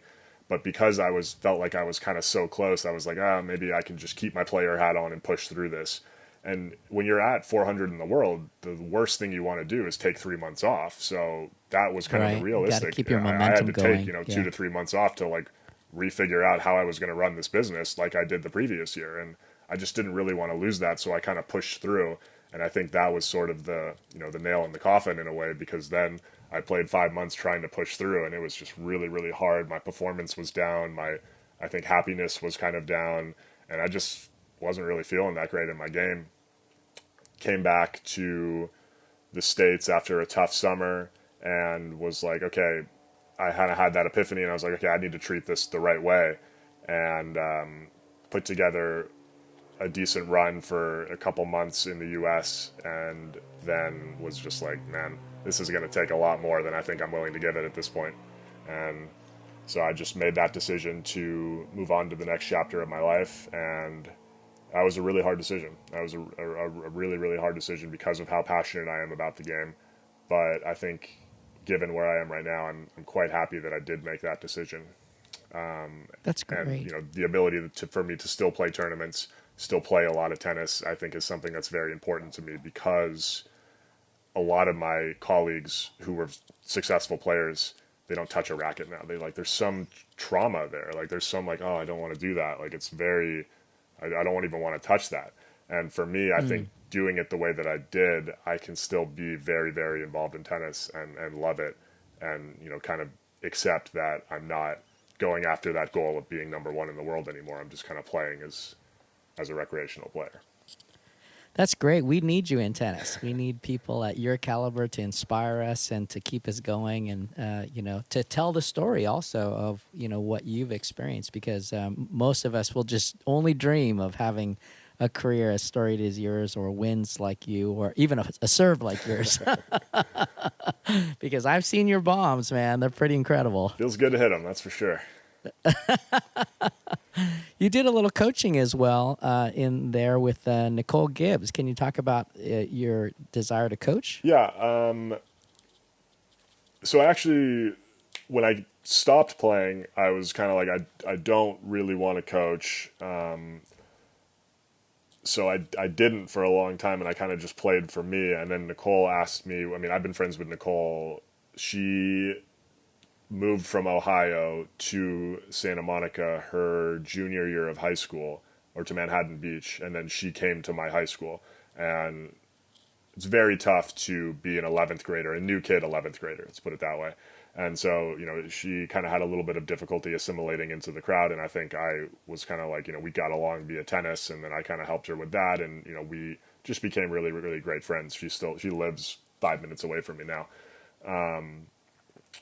But because felt like I was kind of so close, I was like, maybe I can just keep my player hat on and push through this. And when you're at 400 in the world, the worst thing you want to do is take 3 months off. So that was kind of the realistic. You got to keep your momentum I had to going. take 2 to 3 months off to like refigure out how I was going to run this business like I did the previous year. And I just didn't really want to lose that, so I kind of pushed through. And I think that was sort of the the nail in the coffin in a way, because then I played 5 months trying to push through, and it was just really, really hard. My performance was down. I think happiness was kind of down, and I just wasn't really feeling that great in my game. Came back to the States after a tough summer and was like, okay, I kind of had that epiphany, and I was like, okay, I need to treat this the right way, and put together a decent run for a couple months in the US, and then was just like, man, this is going to take a lot more than I think I'm willing to give it at this point. And so I just made that decision to move on to the next chapter of my life, and that was a really hard decision. That was a really, really hard decision because of how passionate I am about the game. But I think given where I am right now, I'm quite happy that I did make that decision. That's great. And the ability for me to still play tournaments, still play a lot of tennis, I think is something that's very important to me, because a lot of my colleagues who were successful players, they don't touch a racket now. There's some trauma there. Like there's some oh, I don't want to do that. Like it's very, I don't even want to touch that. And for me, I think doing it the way that I did, I can still be very, very involved in tennis and love it, and kind of accept that I'm not going after that goal of being number one in the world anymore. I'm just kind of playing as a recreational player. That's great. We need you in tennis. We need people at your caliber to inspire us and to keep us going, and to tell the story also of what you've experienced, because most of us will just only dream of having a career as storied as yours, or wins like you, or even a serve like yours. Because I've seen your bombs, man. They're pretty incredible. Feels good to hit them, that's for sure. You did a little coaching as well in there with Nicole Gibbs. Can you talk about your desire to coach? Yeah. So actually, when I stopped playing, I was kind of like, I don't really want to coach. So I didn't for a long time, and I kind of just played for me. And then Nicole asked me, I've been friends with Nicole. She moved from Ohio to Santa Monica her junior year of high school, or to Manhattan Beach, and then she came to my high school. And it's very tough to be an 11th grader, a new kid 11th grader, let's put it that way. And so, she kind of had a little bit of difficulty assimilating into the crowd, and I think I was kind of like, we got along via tennis, and then I kind of helped her with that, and, we just became really, really great friends. She lives 5 minutes away from me now.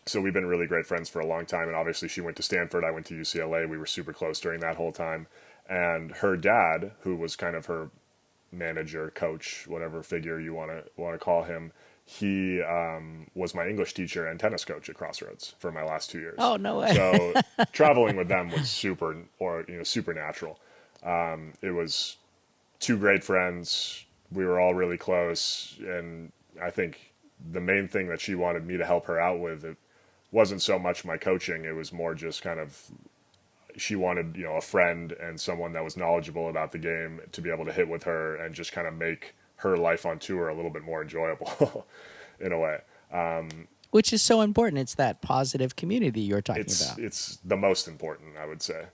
So we've been really great friends for a long time, and obviously she went to Stanford, I went to UCLA. We were super close during that whole time. And her dad, who was kind of her manager, coach, whatever figure you want to call him, he was my English teacher and tennis coach at Crossroads for my last 2 years. Oh, no way. So traveling with them was super natural. It was two great friends. We were all really close, and I think the main thing that she wanted me to help her out with, it wasn't so much my coaching. It was more just kind of, she wanted, a friend and someone that was knowledgeable about the game to be able to hit with her and just kind of make her life on tour a little bit more enjoyable in a way. Which is so important. It's that positive community you're talking about. It's the most important, I would say.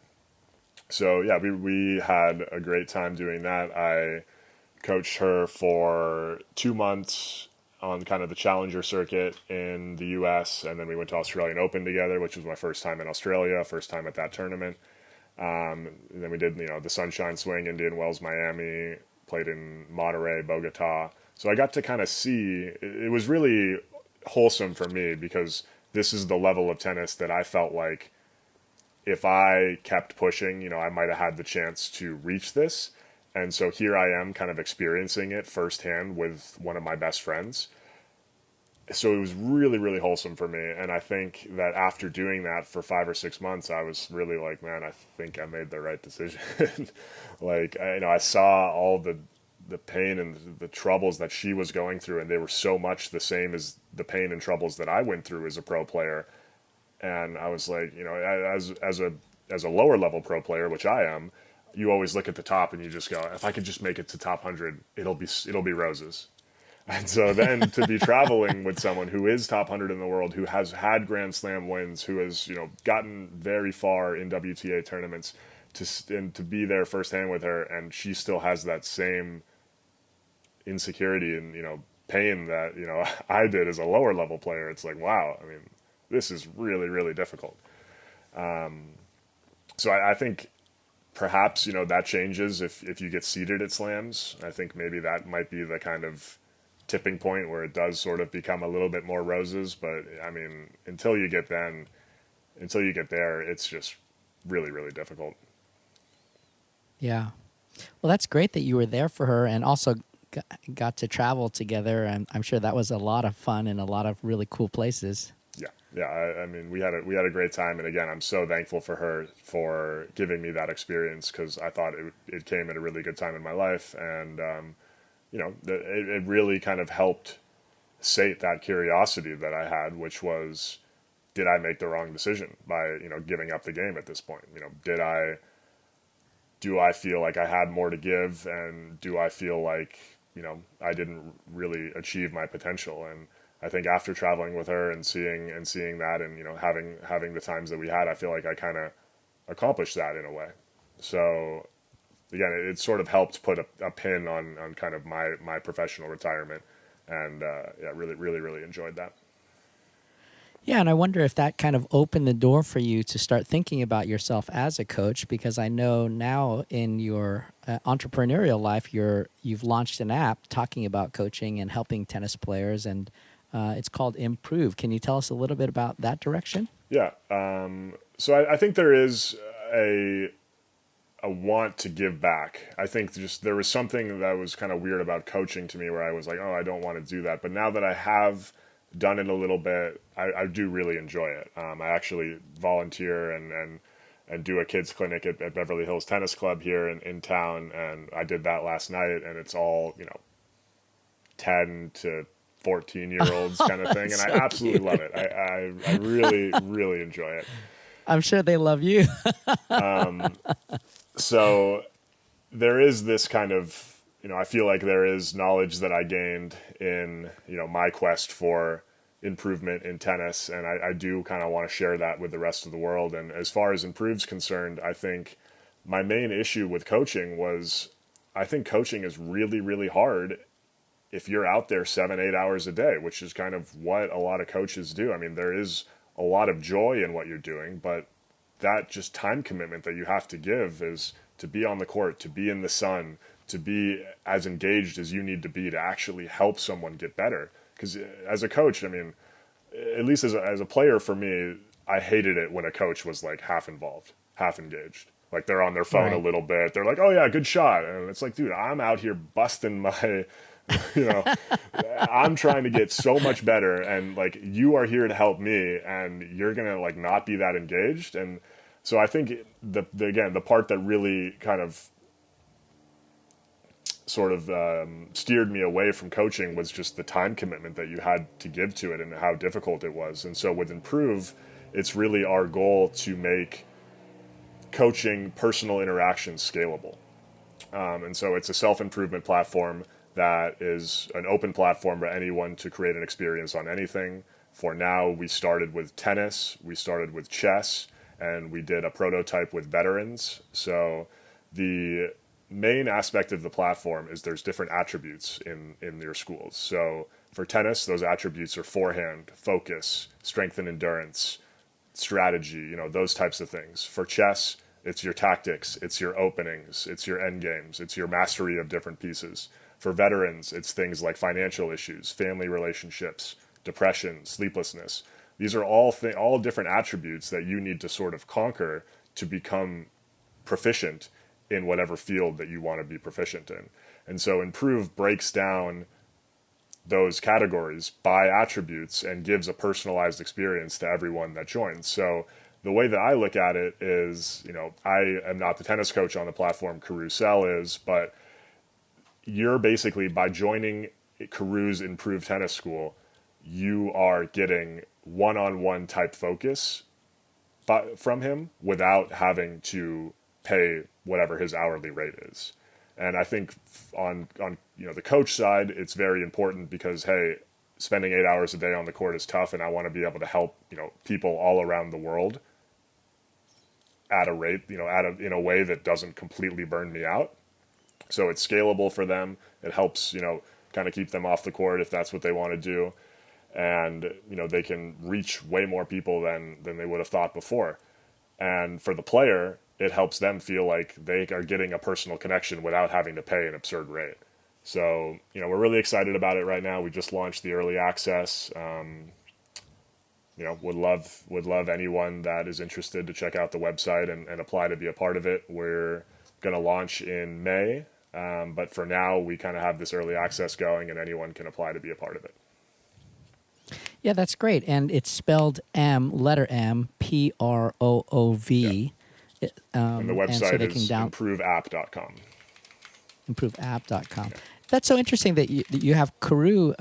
So yeah, we had a great time doing that. I coached her for 2 months on kind of the challenger circuit in the US, and then we went to Australian Open together, which was my first time in Australia, first time at that tournament. And then we did, the Sunshine Swing, Indian Wells, Miami, played in Monterey, Bogota. So I got to kind of see, it was really wholesome for me because this is the level of tennis that I felt like if I kept pushing, I might have had the chance to reach this. And so here I am kind of experiencing it firsthand with one of my best friends. So it was really, really wholesome for me. And I think that after doing that for 5 or 6 months, I was really like, man, I think I made the right decision. I saw all the pain and the troubles that she was going through, and they were so much the same as the pain and troubles that I went through as a pro player. And I was like, as a lower level pro player, which I am, you always look at the top and you just go, if I could just make it to top 100, it'll be roses. And so then to be traveling with someone who is top 100 in the world, who has had Grand Slam wins, who has, gotten very far in WTA tournaments, to be there firsthand with her, and she still has that same insecurity and, pain that, I did as a lower level player. It's like, wow, I mean, this is really, really difficult. So I think perhaps, that changes if you get seeded at slams. I think maybe that might be the kind of tipping point where it does sort of become a little bit more roses. But I mean, until you get there, it's just really, really difficult. Yeah. Well, that's great that you were there for her and also got to travel together. And I'm sure that was a lot of fun and a lot of really cool places. Yeah. I mean, we had a great time, and again, I'm so thankful for her for giving me that experience because I thought it came at a really good time in my life, and it really kind of helped sate that curiosity that I had, which was, did I make the wrong decision by giving up the game at this point? Do I feel like I had more to give, and do I feel like I didn't really achieve my potential? And I think after traveling with her and seeing that, and having the times that we had, I feel like I kind of accomplished that in a way. So again, it sort of helped put a pin on kind of my professional retirement, and really, really, really enjoyed that. Yeah, and I wonder if that kind of opened the door for you to start thinking about yourself as a coach, because I know now in your entrepreneurial life, you've launched an app talking about coaching and helping tennis players, and it's called MprooV. Can you tell us a little bit about that direction? Yeah. So I think there is a want to give back. I think just there was something that was kind of weird about coaching to me where I was like, oh, I don't want to do that. But now that I have done it a little bit, I do really enjoy it. I actually volunteer and do a kids clinic at Beverly Hills Tennis Club here in town. And I did that last night, and it's all, 10 to 14-year-olds kind of thing. And I absolutely love it. I really, really enjoy it. I'm sure they love you. So there is this kind of, I feel like there is knowledge that I gained in, my quest for improvement in tennis. And I do kind of want to share that with the rest of the world. And as far as MprooV's concerned, I think my main issue with coaching was, I think coaching is really, really hard if you're out there 7-8 hours a day, which is kind of what a lot of coaches do. I mean, there is a lot of joy in what you're doing, but that just time commitment that you have to give is to be on the court, to be in the sun, to be as engaged as you need to be to actually help someone get better. Because as a coach, I mean, at least as a player for me, I hated it when a coach was like half involved, half engaged. Like they're on their phone a little bit. They're like, oh yeah, good shot. And it's like, dude, I'm out here busting You know, I'm trying to get so much better, and like you are here to help me, and you're gonna like not be that engaged. And so I think the part that really kind of sort of steered me away from coaching was just the time commitment that you had to give to it and how difficult it was. And so with MprooV, it's really our goal to make coaching personal interactions scalable. And so it's a self-improvement platform that is an open platform for anyone to create an experience on anything. For now, we started with tennis, we started with chess, and we did a prototype with veterans. So the main aspect of the platform is there's different attributes in your schools. So for tennis, those attributes are forehand, focus, strength and endurance, strategy, you know, those types of things. For chess, it's your tactics, it's your openings, it's your end games, it's your mastery of different pieces. For veterans, it's things like financial issues, family relationships, depression, sleeplessness. These are all different attributes that you need to sort of conquer to become proficient in whatever field that you want to be proficient in. And so MprooV breaks down those categories by attributes and gives a personalized experience to everyone that joins. So the way that I look at it is, you know, I am not the tennis coach on the platform, Carousel is, but you're basically, by joining Caru's MprooV Tennis School, you are getting one-on-one type focus from him without having to pay whatever his hourly rate is. And I think on you know the coach side, it's very important because, hey, spending 8 hours a day on the court is tough, and I want to be able to help, you know, people all around the world at a rate, you know, in a way that doesn't completely burn me out. So it's scalable for them. It helps, you know, kind of keep them off the court if that's what they want to do. And, you know, they can reach way more people than they would have thought before. And for the player, it helps them feel like they are getting a personal connection without having to pay an absurd rate. So, you know, we're really excited about it right now. We just launched the early access. You know, would love anyone that is interested to check out the website and apply to be a part of it. We're going to launch in May, but for now, we kind of have this early access going, and anyone can apply to be a part of it. Yeah, that's great. And it's spelled letter M, PROOV. Yeah. And the website so is improveapp.com. MprooVapp.com. That's so interesting that you have Carew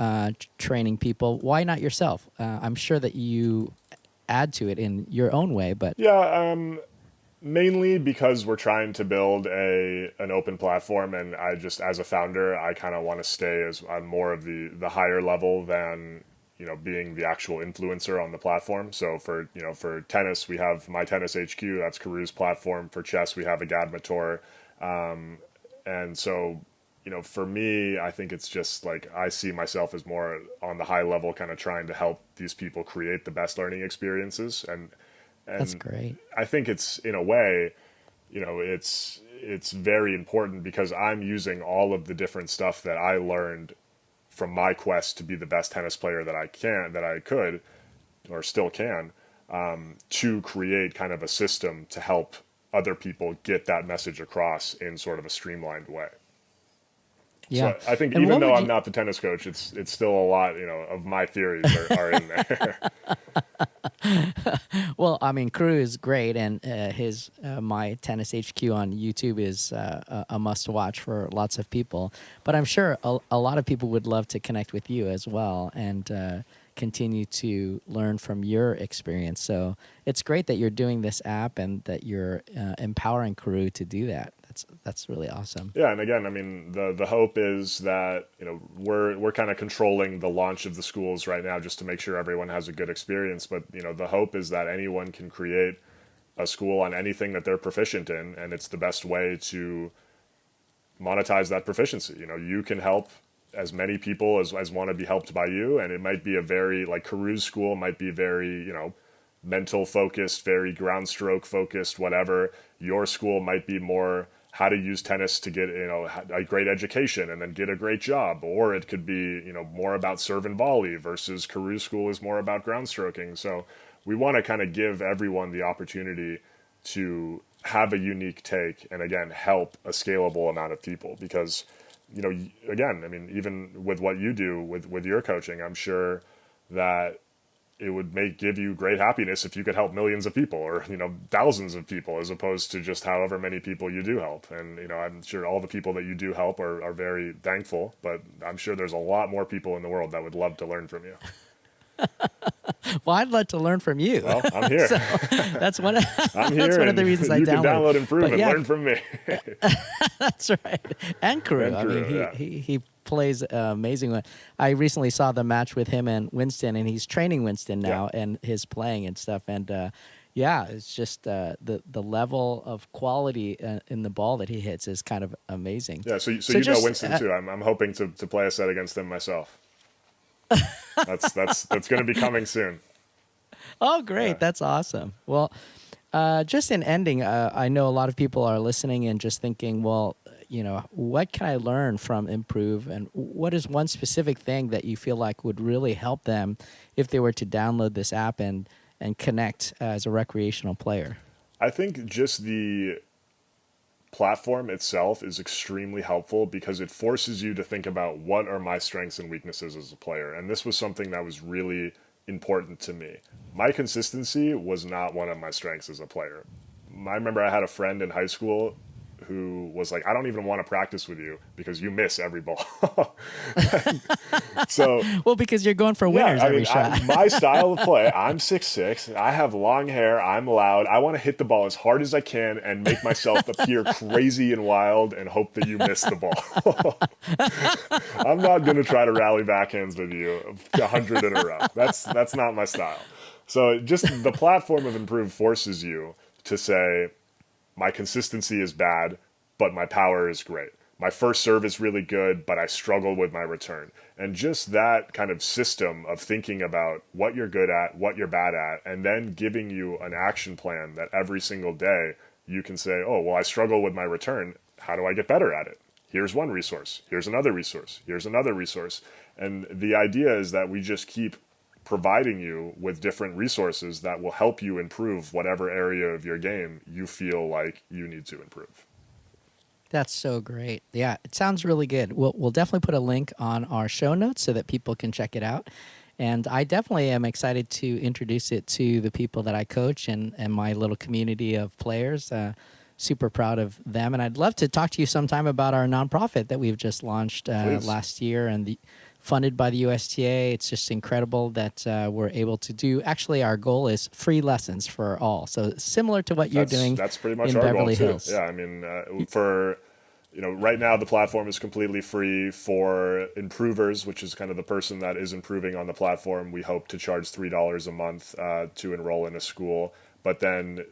training people. Why not yourself? I'm sure that you add to it in your own way, but yeah, mainly because we're trying to build an open platform, and I just, as a founder, I kind of want to stay on more of the higher level than, you know, being the actual influencer on the platform. So for tennis, we have My Tennis HQ, that's Carew's platform. For chess, we have Agadmator. And so, you know, for me, I think it's just like, I see myself as more on the high level, kind of trying to help these people create the best learning experiences. And that's great. I think it's, in a way, you know, it's very important because I'm using all of the different stuff that I learned from my quest to be the best tennis player that I could, or still can, to create kind of a system to help other people get that message across in sort of a streamlined way. Yeah. So I think, and even though I'm not the tennis coach, it's still a lot, you know, of my theories are in there. Well, I mean, Carew is great, and his My Tennis HQ on YouTube is a must-watch for lots of people. But I'm sure a lot of people would love to connect with you as well and continue to learn from your experience. So it's great that you're doing this app and that you're empowering Carew to do that. That's really awesome. Yeah, and again, I mean, the hope is that, you know, we're kind of controlling the launch of the schools right now just to make sure everyone has a good experience. But, you know, the hope is that anyone can create a school on anything that they're proficient in, and it's the best way to monetize that proficiency. You know, you can help as many people as want to be helped by you, and it might be a very, like, Carew's school might be very, you know, mental focused, very ground stroke focused, whatever. Your school might be more how to use tennis to get, you know, a great education and then get a great job. Or it could be, you know, more about serve and volley versus Carew school is more about ground stroking. So we want to kind of give everyone the opportunity to have a unique take and, again, help a scalable amount of people, because again, I mean, even with what you do with your coaching, I'm sure that it would give you great happiness if you could help millions of people, or, thousands of people, as opposed to just however many people you do help. And, I'm sure all the people that you do help are very thankful, but I'm sure there's a lot more people in the world that would love to learn from you. Well, I'd love to learn from you. Well, I'm here. So that's one. I'm here. That's one of the reasons I downloaded. You can download MprooV and learn from me. That's right. And Crew. I mean, he plays amazing. I recently saw the match with him and Winston, and he's training Winston now and his playing and stuff. And it's just the level of quality in the ball that he hits is kind of amazing. Yeah. So you know Winston too. I'm hoping to play a set against him myself. That's going to be coming soon. Oh, great. Yeah. That's awesome. Well, just in ending, I know a lot of people are listening and just thinking, well, what can I learn from MprooV, and what is one specific thing that you feel like would really help them if they were to download this app and connect as a recreational player? I think just the platform itself is extremely helpful because it forces you to think about what are my strengths and weaknesses as a player. And this was something that was really important to me. My consistency was not one of my strengths as a player. I remember I had a friend in high school who was like, I don't even want to practice with you because you miss every ball. So, well, because you're going for winners every shot. My style of play, I'm 6'6", I have long hair, I'm loud, I want to hit the ball as hard as I can and make myself appear crazy and wild and hope that you miss the ball. I'm not going to try to rally backhands with you 100 in a row. That's not my style. So just the platform of MprooV forces you to say, my consistency is bad, but my power is great. My first serve is really good, but I struggle with my return. And just that kind of system of thinking about what you're good at, what you're bad at, and then giving you an action plan that every single day you can say, oh, well, I struggle with my return. How do I get better at it? Here's one resource. Here's another resource. Here's another resource. And the idea is that we just keep providing you with different resources that will help you improve whatever area of your game you feel like you need to improve. That's so great. Yeah, it sounds really good. We'll definitely put a link on our show notes so that people can check it out. And I definitely am excited to introduce it to the people that I coach and my little community of players. Super proud of them. And I'd love to talk to you sometime about our nonprofit that we've just launched last year, and funded by the USTA. It's just incredible that we're able to do. Actually, our goal is free lessons for all. So similar to what you're doing. That's pretty much in our Beverly goal Hills. too. Yeah, I mean, right now the platform is completely free for improvers, which is kind of the person that is improving on the platform. We hope to charge $3 a month to enroll in a school. But then,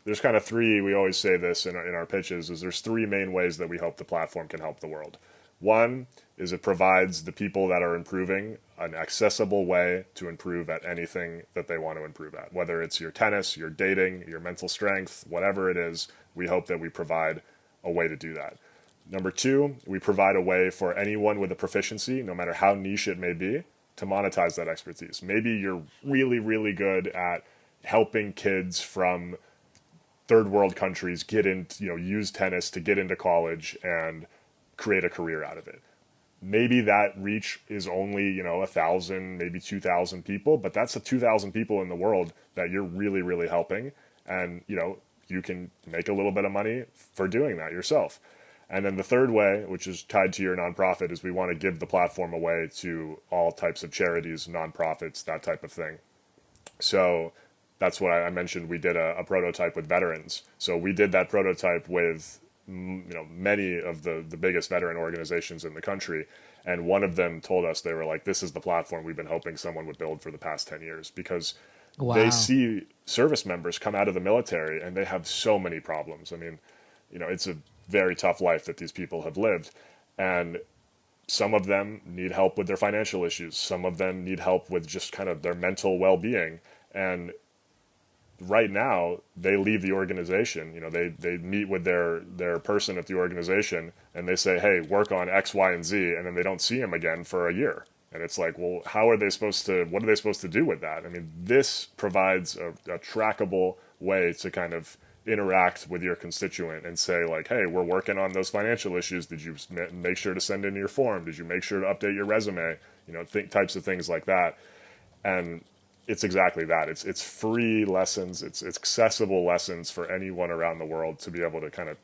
there's kind of three. We always say this in our pitches: is there's three main ways that we hope the platform can help the world. One is it provides the people that are improving an accessible way to improve at anything that they want to improve at. Whether it's your tennis, your dating, your mental strength, whatever it is, we hope that we provide a way to do that. Number two, we provide a way for anyone with a proficiency, no matter how niche it may be, to monetize that expertise. Maybe you're really, really good at helping kids from third world countries get into, use tennis to get into college and create a career out of it. Maybe that reach is only, 1,000, maybe 2,000 people, but that's the 2,000 people in the world that you're really, really helping. And, you can make a little bit of money for doing that yourself. And then the third way, which is tied to your nonprofit, is we want to give the platform away to all types of charities, nonprofits, that type of thing. So that's what I mentioned. We did a prototype with veterans. So we did that prototype with many of the biggest veteran organizations in the country. And one of them told us, they were like, this is the platform we've been hoping someone would build for the past 10 years, because they see service members come out of the military and they have so many problems. I mean, it's a very tough life that these people have lived. And some of them need help with their financial issues. Some of them need help with just kind of their mental well-being. And right now, they leave the organization. They meet with their person at the organization and they say, hey, work on X, Y, and Z, and then they don't see him again for a year. And it's like, well, what are they supposed to do with that? I mean, this provides a trackable way to kind of interact with your constituent and say like, hey, we're working on those financial issues. Did you make sure to send in your form? Did you make sure to update your resume? You know, types of things like that. And it's exactly that. It's free lessons. It's accessible lessons for anyone around the world to be able to kind of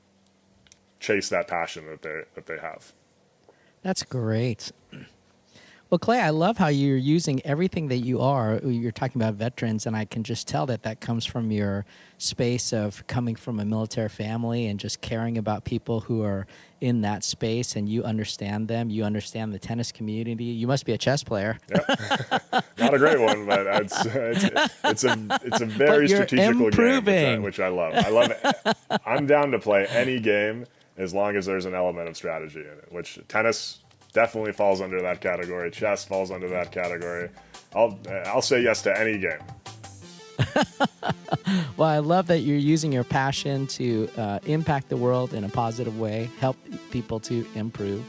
chase that passion that they have. That's great. Well, Clay, I love how you're using everything that you are. You're talking about veterans, and I can just tell that that comes from your space of coming from a military family and just caring about people who are in that space, and you understand them. You understand the tennis community. You must be a chess player. Yep. Not a great one, but it's a very strategical game, which I love. I love it. I'm down to play any game as long as there's an element of strategy in it, which tennis definitely falls under that category. Chess falls under that category. I'll say yes to any game. Well, I love that you're using your passion to impact the world in a positive way, help people to improve,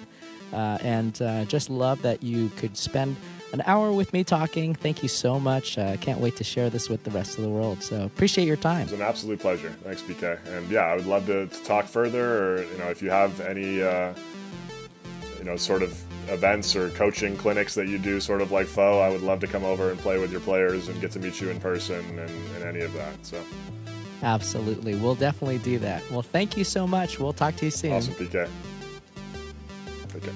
and just love that you could spend an hour with me talking. Thank you so much. I can't wait to share this with the rest of the world. So appreciate your time. It's an absolute pleasure. Thanks, BK. And yeah, I would love to talk further, or if you have any sort of events or coaching clinics that you do sort of like Fo, I would love to come over and play with your players and get to meet you in person and any of that. So absolutely. We'll definitely do that. Well, thank you so much. We'll talk to you soon. Awesome, PK. Okay.